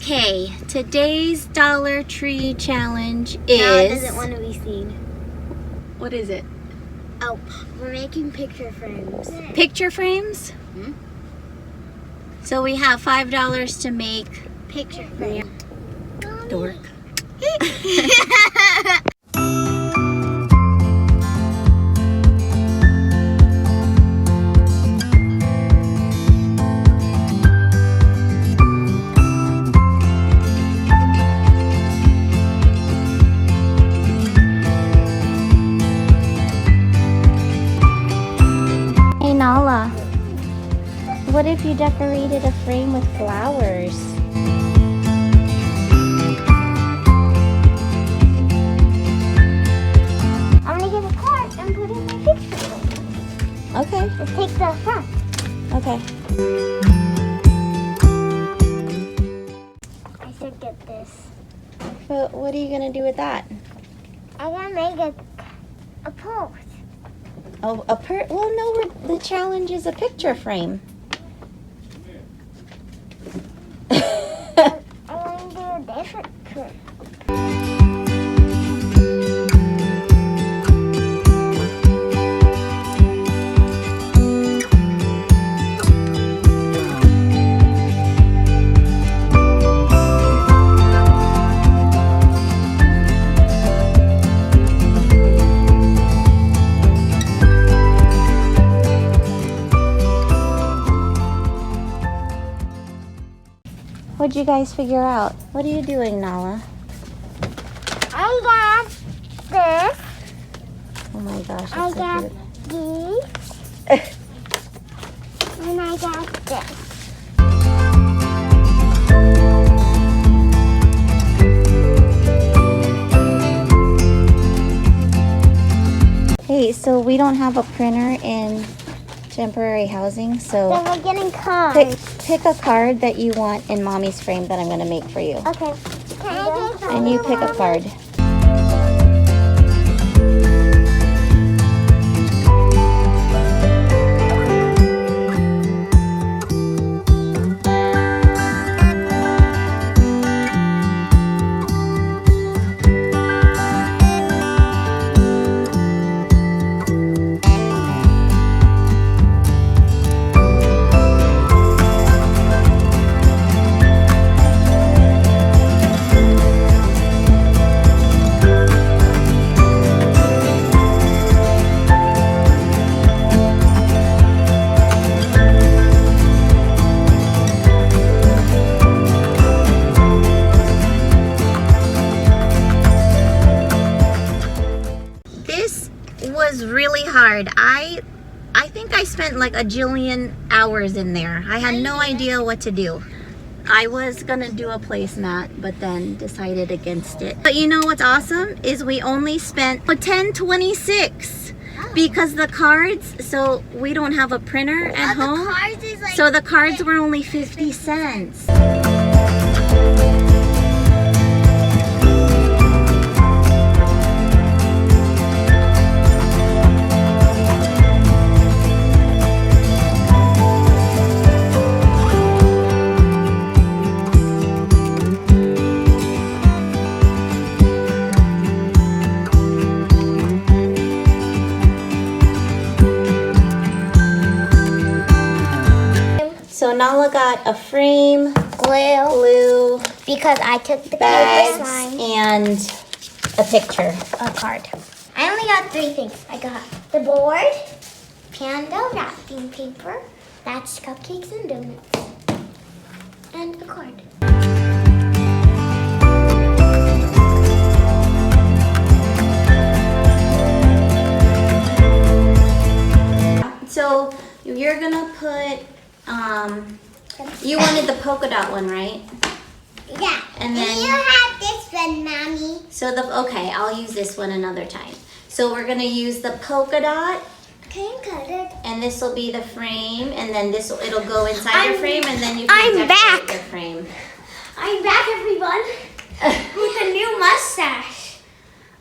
Okay, today's Dollar Tree challenge is... Nala doesn't want to be seen. What is it? Oh, we're making picture frames. Picture frames? Hmm? So we have $5 to make Picture frame. dork. Hey Nala, what if you decorated a frame with flowers? I'm gonna get a card and put in my picture frame. Okay. Let's take the front. Okay. I should get this. But what are you gonna do with that? I'm gonna make a pose. Oh, well, no, the challenge is a picture frame. I want to do a different trick. What'd you guys figure out? What are you doing, Nala? I got this. Oh my gosh, I that's so got cute. these. And I got this. Hey, so we don't have a printer in temporary housing, so Then we're getting cards. pick a card that you want in Mommy's frame that I'm going to make for you. Okay. Can I take And you pick a card. Was really hard. I think I spent like a jillion hours in there. I had no idea what to do. I was gonna do a placemat, but then decided against it. But you know what's awesome is we only spent $10.26 because the cards, so we don't have a printer at home. So the cards were only 50 cents. So Nala got a frame, glue, because I took the bags, paper slime, and a picture. a card. I only got 3 things. I got the board, panda wrapping paper, that's cupcakes and donuts, and a card. So you're gonna put, you wanted the polka dot one, right? Yeah. And then you have this one, Mommy. So okay, I'll use this one another time. So we're gonna use the polka dot, Can you cut it? and this will be the frame, and then it'll go inside your frame, and then you can I'm decorate back. your frame. I'm back, everyone, with a new mustache.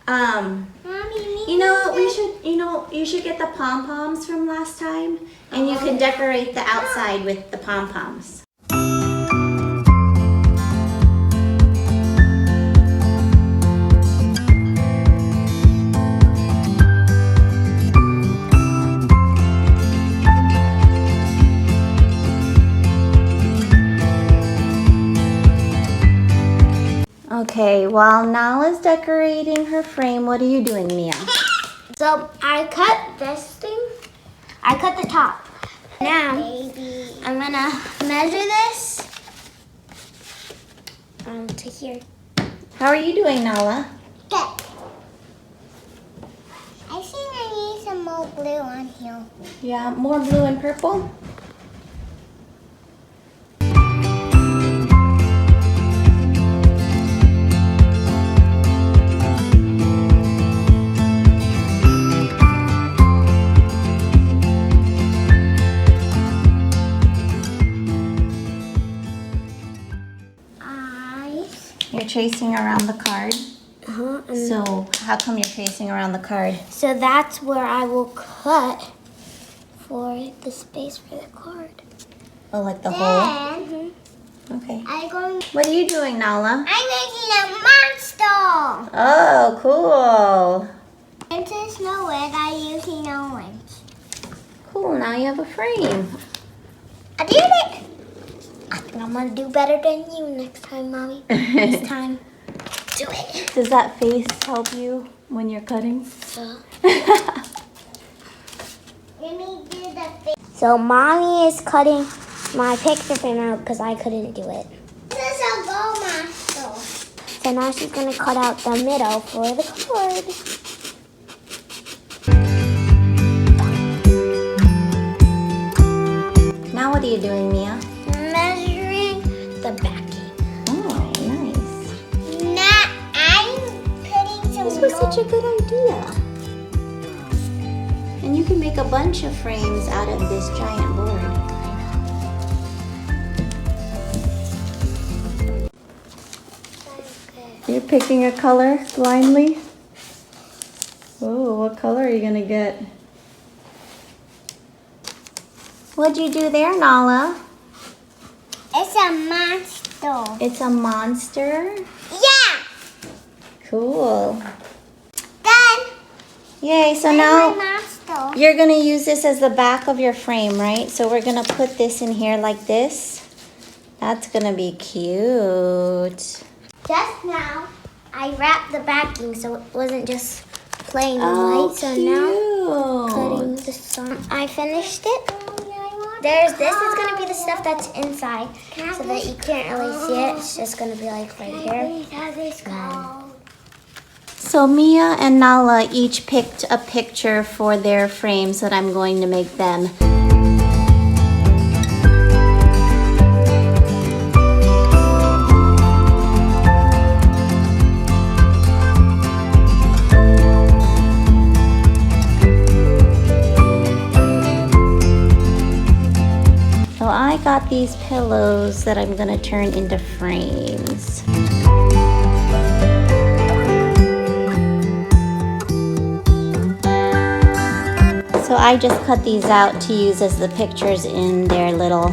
Mommy, You know, you should get the pom-poms from last time, and you can decorate the outside with the pom-poms. Okay, while Nala's decorating her frame, what are you doing, Mia? So I cut this thing. I cut the top. Now I'm gonna measure this to here. How are you doing, Nala? Good. I think I need some more blue on here. Yeah, more blue and purple? You're tracing around the card? So how come you're tracing around the card? So that's where I will cut for the space for the card. Oh, like the hole? Okay. I'm going. What are you doing, Nala? I'm making a monster. Oh, cool. And there's no way I'm using orange. Cool, now you have a frame. I did it. I think I'm gonna do better than you next time, Mommy. This time, do it. Does that face help you when you're cutting? Let me do the face. So Mommy is cutting my picture frame out because I couldn't do it. This is a go master. So now she's gonna cut out the middle for the card. Now what are you doing, Mia? Measuring the backing. Oh, nice. Now I'm putting some. This was such a good idea. And you can make a bunch of frames out of this giant board. You're picking a color blindly? Oh, what color are you gonna get? What'd you do there, Nala? It's a monster. It's a monster? Yeah. Cool. Done. Yay, so My now monster. you're gonna use this as the back of your frame, right? So we're gonna put this in here like this. That's gonna be cute. Just now, I wrapped the backing so it wasn't just plain Oh, white. So cute. now, cutting this on. I finished it. This is gonna be the stuff that's inside, so that you can't really see it. It's just gonna be like right here. So Mia and Nala each picked a picture for their frames that I'm going to make them. So I got these pillows that I'm gonna turn into frames. So I just cut these out to use as the pictures in their little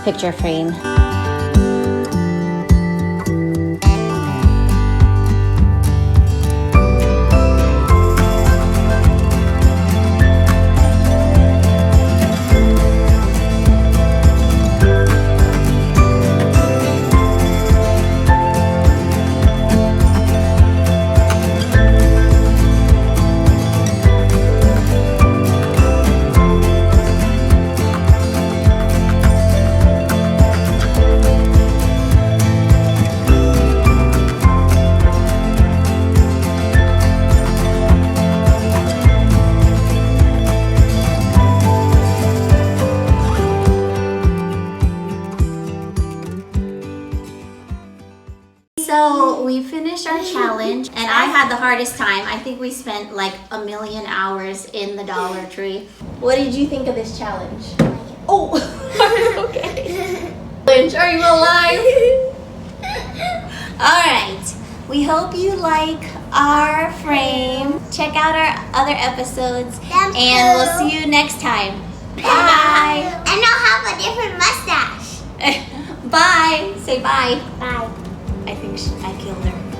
picture frame. So we finished our challenge and I had the hardest time. I think we spent like 1,000,000 hours in the Dollar Tree. What did you think of this challenge? Oh, okay. Are you alive? All right. We hope you like our frame. Check out our other episodes and we'll see you next time. Bye. And I'll have a different mustache. Bye. Say bye. Bye. I think I killed her.